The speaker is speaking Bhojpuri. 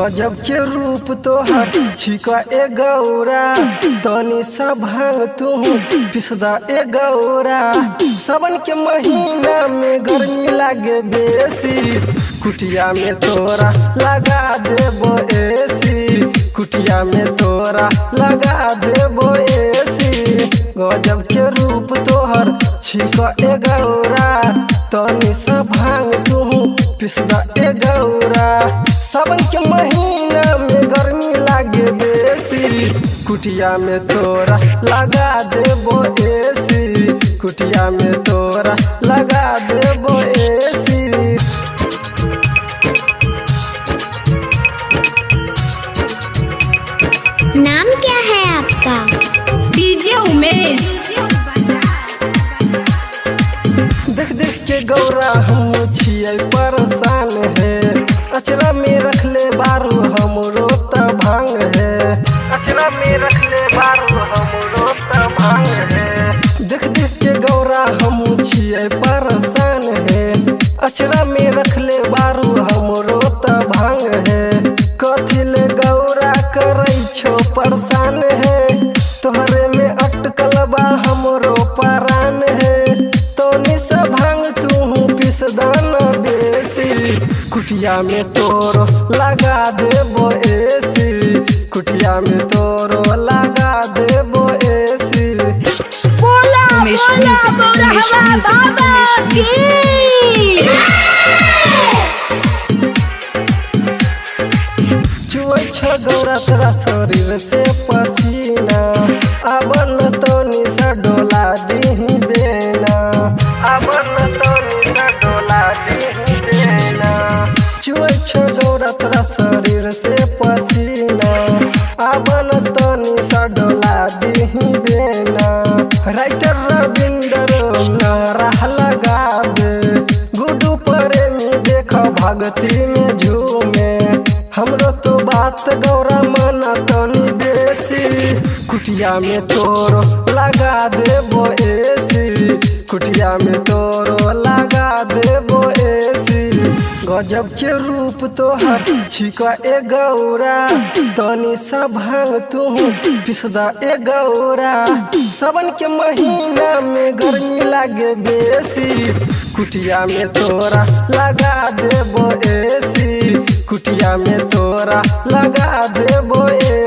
गजब के रूप तोहर छिका ए गौरा, तनी सा भांग तू पिसदा ए गौरा। सावन के महीना में गर्मी लागे बेसी, कुटिया में तोरा लगा देबो एसी, कुटिया में तोरा लगा देबो एसी। गजब के रूप तोहर छिका ए गौरा, तनी सा भांग तू पिसदा ए गौरा। सावन के महीना में गर्मी लागे बेसी, कुटिया में तोरा लगा देबो एसी, कुटिया में तोरा लगा देबो एसी। नाम क्या है आपका? डीजे उमेश। देख देख के गौरा हम छियै परेशान है, अचरा में रख ले बारू हमरो त भांग है, अचरा में रख ले बारू हमरो त भांग है। देख देख के गौरा हम छियै परेशान है, अचरा में रख ले बारू हमरो त भांग है। कथी ले गौरा करै छो परेशान है, तोहरे में अटकल बा हमरो परान है। तोनी सा भांग तू पिसदान बेसी, कुटिया में तोरो लगा देबो एसी, कुटिया में तोरो लगा देबो AC. Umesh music, Umesh music, Umesh music. चुए छ गौरा तेरा शरीर से पसीना, अब न तोनी सा डोला दीही देना, अब न तोनी सा डोला दीही देना। चुए छ गौरा तेरा शरीर से पसीना, अब न तोनी सा डोला दीही देना। राइटर रविंदर नाराह लगा दे, गुडू प्रेमी देखो भगती में झूमे। हमरो तो बात गौरा माना तनी बेसी, कुटिया में तोरो लगा देबो एसी, कुटिया में तोरो लगा देबो एसी। गजब के रूप तोहर छिका ए गौरा, तनी सा भांग तू पिसदा ए गौरा। सावन के महीना में गर्मी लागे बेसी, कुटिया में तोरा लगा देबो एसी, कुटिया में तोरा लगा देबो एसी।